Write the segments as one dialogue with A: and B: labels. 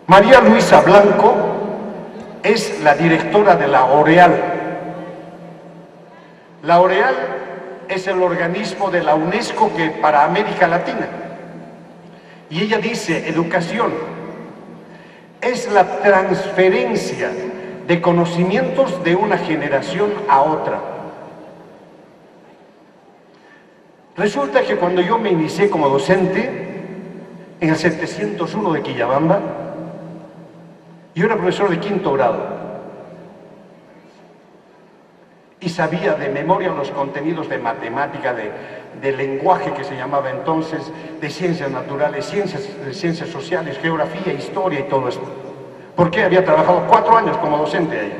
A: María Luisa Blanco es la directora de la OREAL. La OREAL es el organismo de la UNESCO que para América Latina. Y ella dice, educación es la transferencia de conocimientos de una generación a otra. Resulta que cuando yo me inicié como docente en el 701 de Quillabamba, yo era profesor de 5º grado y sabía de memoria los contenidos de matemática, de lenguaje que se llamaba entonces, de ciencias naturales, ciencias sociales, geografía, historia y todo esto. Porque había trabajado 4 años como docente ahí.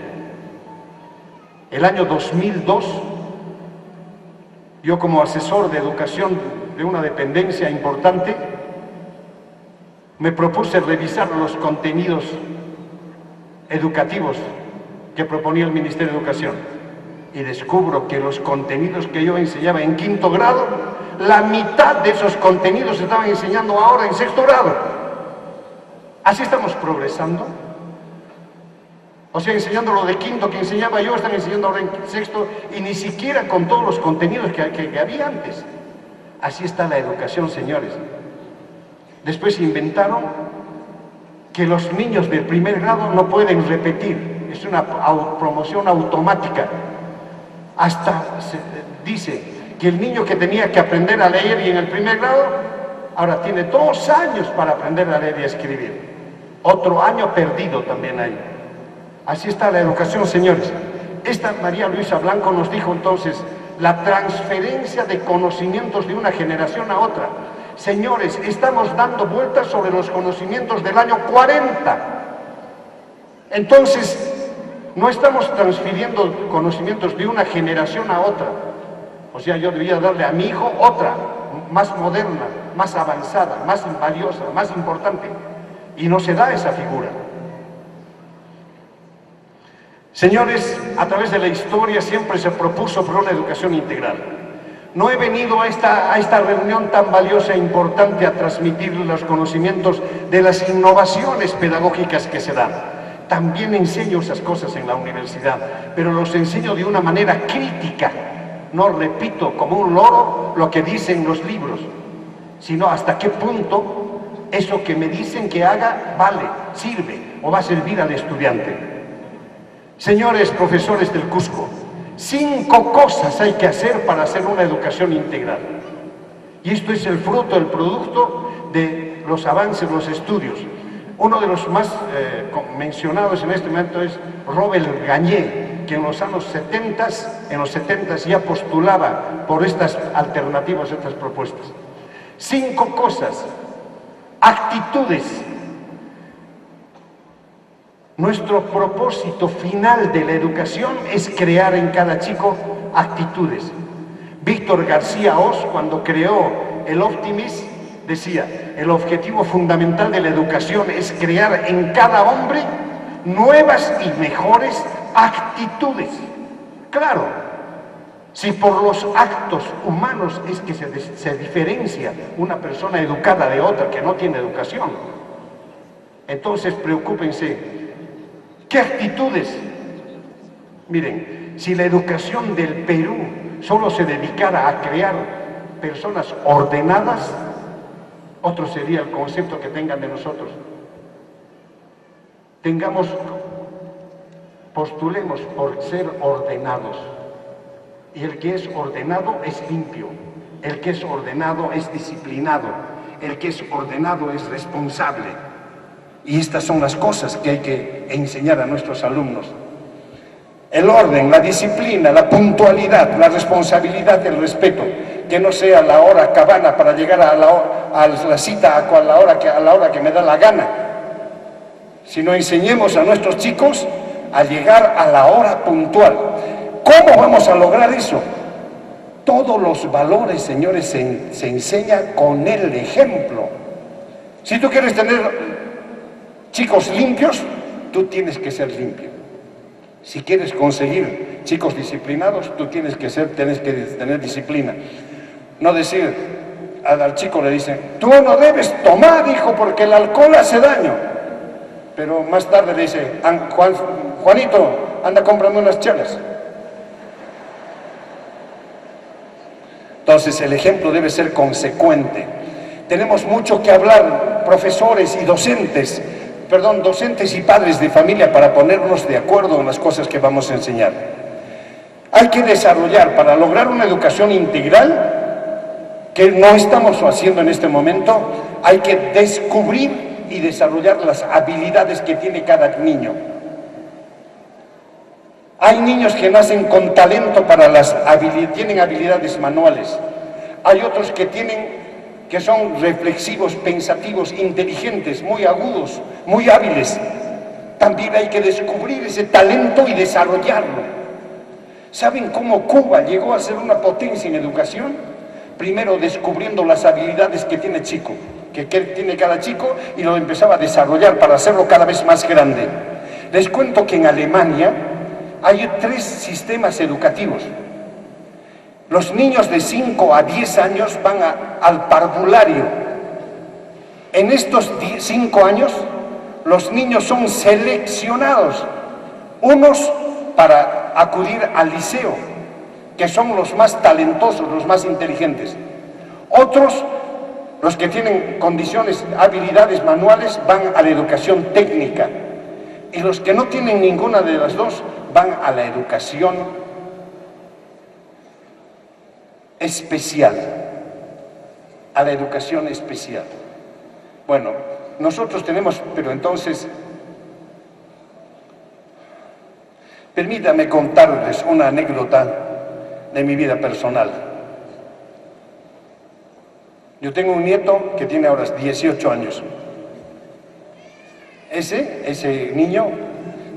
A: El año 2002, yo como asesor de educación de una dependencia importante, me propuse revisar los contenidos educativos que proponía el Ministerio de Educación. Y descubro que los contenidos que yo enseñaba en 5º grado, la mitad de esos contenidos se estaban enseñando ahora en 6º grado. Así estamos progresando. O sea, enseñando lo de 5º que enseñaba yo, están enseñando ahora en 6º y ni siquiera con todos los contenidos que había antes. Así está la educación, señores. Después inventaron que los niños del 1er grado no pueden repetir. Es una promoción automática. Hasta se dice que el niño que tenía que aprender a leer y en el 1er grado, ahora tiene 2 años para aprender a leer y a escribir. Otro año perdido también hay. Así está la educación, señores. Esta María Luisa Blanco nos dijo entonces la transferencia de conocimientos de una generación a otra. Señores, estamos dando vueltas sobre los conocimientos del año 40. Entonces, no estamos transfiriendo conocimientos de una generación a otra. O sea, yo debía darle a mi hijo otra, más moderna, más avanzada, más valiosa, más importante. Y no se da esa figura. Señores, a través de la historia siempre se propuso por una educación integral. No he venido a esta reunión tan valiosa e importante a transmitir los conocimientos de las innovaciones pedagógicas que se dan. También enseño esas cosas en la universidad, pero los enseño de una manera crítica. No repito como un loro lo que dicen los libros, sino hasta qué punto eso que me dicen que haga vale, sirve o va a servir al estudiante. Señores profesores del Cusco, 5 cosas hay que hacer para hacer una educación integral. Y esto es el fruto, el producto de los avances, los estudios. Uno de los más mencionados en este momento es Robert Gagné, que en los años 70 ya postulaba por estas alternativas, estas propuestas. 5 cosas, actitudes. Nuestro propósito final de la educación es crear en cada chico actitudes. Víctor García Oz, cuando creó el Optimist, decía, el objetivo fundamental de la educación es crear en cada hombre nuevas y mejores actitudes. Claro, si por los actos humanos es que se diferencia una persona educada de otra que no tiene educación, entonces preocúpense. ¿Qué actitudes? Miren, si la educación del Perú solo se dedicara a crear personas ordenadas, otro sería el concepto que tengan de nosotros. Postulemos por ser ordenados. Y el que es ordenado es limpio. El que es ordenado es disciplinado. El que es ordenado es responsable. Y estas son las cosas que hay que enseñar a nuestros alumnos. El orden, la disciplina, la puntualidad, la responsabilidad, el respeto. Que no sea la hora cabana para llegar a la cita a la hora que me da la gana. Sino enseñemos a nuestros chicos a llegar a la hora puntual. ¿Cómo vamos a lograr eso? Todos los valores, señores, se enseñan con el ejemplo. Si tú quieres tener chicos limpios, tú tienes que ser limpio. Si quieres conseguir chicos disciplinados, tú tienes que tener disciplina. No decir, al chico le dicen, tú no debes tomar, hijo, porque el alcohol hace daño. pero más tarde le dice, Juanito, anda, cómprame unas chelas. Entonces el ejemplo debe ser consecuente. Tenemos mucho que hablar, profesores y docentes y padres de familia, para ponernos de acuerdo en las cosas que vamos a enseñar. Hay que desarrollar, para lograr una educación integral, que no estamos haciendo en este momento, hay que descubrir y desarrollar las habilidades que tiene cada niño. Hay niños que nacen con talento para tienen habilidades manuales. Hay otros que son reflexivos, pensativos, inteligentes, muy agudos, muy hábiles. También hay que descubrir ese talento y desarrollarlo. ¿Saben cómo Cuba llegó a ser una potencia en educación? Primero descubriendo las habilidades que tiene tiene cada chico, y lo empezaba a desarrollar para hacerlo cada vez más grande. Les cuento que en Alemania hay 3 sistemas educativos. Los niños de 5 a 10 años van al parvulario. En estos 5 años, los niños son seleccionados, unos para acudir al liceo, que son los más talentosos, los más inteligentes. Otros, los que tienen condiciones, habilidades manuales, van a la educación técnica. Y los que no tienen ninguna de las dos, van a la educación especial. A la educación especial. Bueno, nosotros tenemos, pero entonces, permítame contarles una anécdota de mi vida personal. Yo tengo un nieto que tiene ahora 18 años. Ese niño,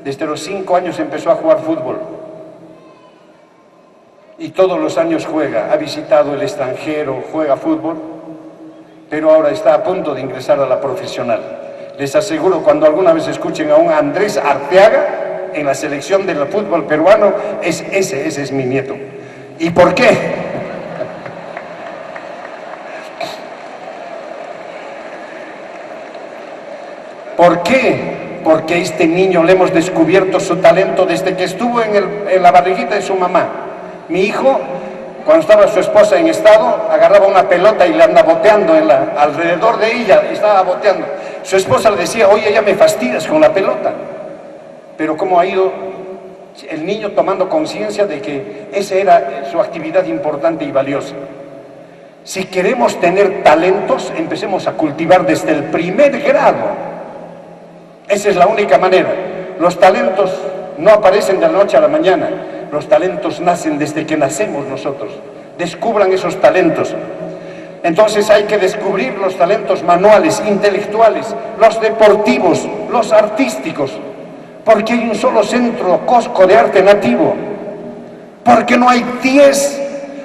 A: desde los 5 años empezó a jugar fútbol. Y todos los años juega, ha visitado el extranjero, juega fútbol, pero ahora está a punto de ingresar a la profesional. Les aseguro, cuando alguna vez escuchen a un Andrés Arteaga en la selección del fútbol peruano, ese es mi nieto. ¿Y por qué? ¿Por qué? Porque a este niño le hemos descubierto su talento desde que estuvo en la barriguita de su mamá. Mi hijo, cuando estaba su esposa en estado, agarraba una pelota y le andaba boteando alrededor de ella, y estaba boteando. Su esposa le decía, oye, ya me fastidias con la pelota. Pero cómo ha ido el niño tomando conciencia de que esa era su actividad importante y valiosa. Si queremos tener talentos, empecemos a cultivar desde el primer grado. Esa es la única manera. Los talentos no aparecen de la noche a la mañana. Los talentos nacen desde que nacemos nosotros. Descubran esos talentos. Entonces hay que descubrir los talentos manuales, intelectuales, los deportivos, los artísticos. Porque hay un solo centro Cosco de arte nativo. Porque no hay 10.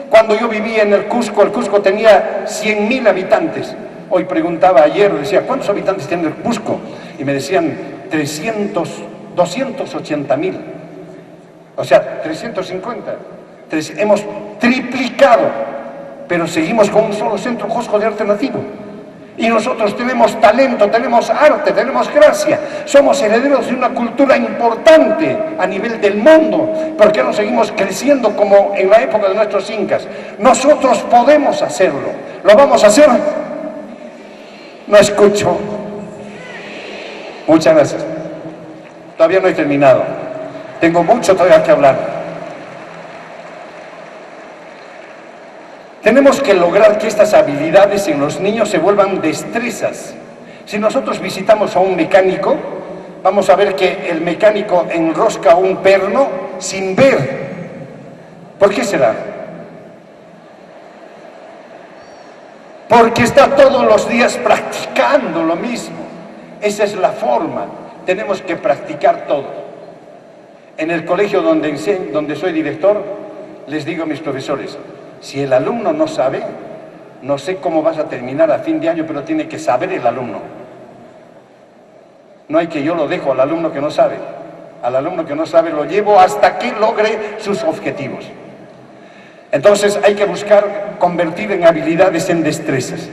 A: Cuando yo vivía en el Cusco tenía 100.000 habitantes. Hoy preguntaba ayer, decía, ¿cuántos habitantes tiene el Cusco? Y me decían 280.000. O sea, 350. Hemos triplicado, pero seguimos con un solo centro Cosco de arte nativo. Y nosotros tenemos talento, tenemos arte, tenemos gracia. Somos herederos de una cultura importante a nivel del mundo. ¿Por qué no seguimos creciendo como en la época de nuestros incas? Nosotros podemos hacerlo. ¿Lo vamos a hacer? No escucho. Muchas gracias. Todavía no he terminado. Tengo mucho todavía que hablar. Tenemos que lograr que estas habilidades en los niños se vuelvan destrezas. Si nosotros visitamos a un mecánico, vamos a ver que el mecánico enrosca un perno sin ver. ¿Por qué será? Porque está todos los días practicando lo mismo. Esa es la forma. Tenemos que practicar todo. En el colegio donde soy director, les digo a mis profesores, si el alumno no sabe, no sé cómo vas a terminar a fin de año, pero tiene que saber el alumno. No hay que yo lo dejo al alumno que no sabe. Al alumno que no sabe lo llevo hasta que logre sus objetivos. Entonces hay que buscar convertir en habilidades en destrezas.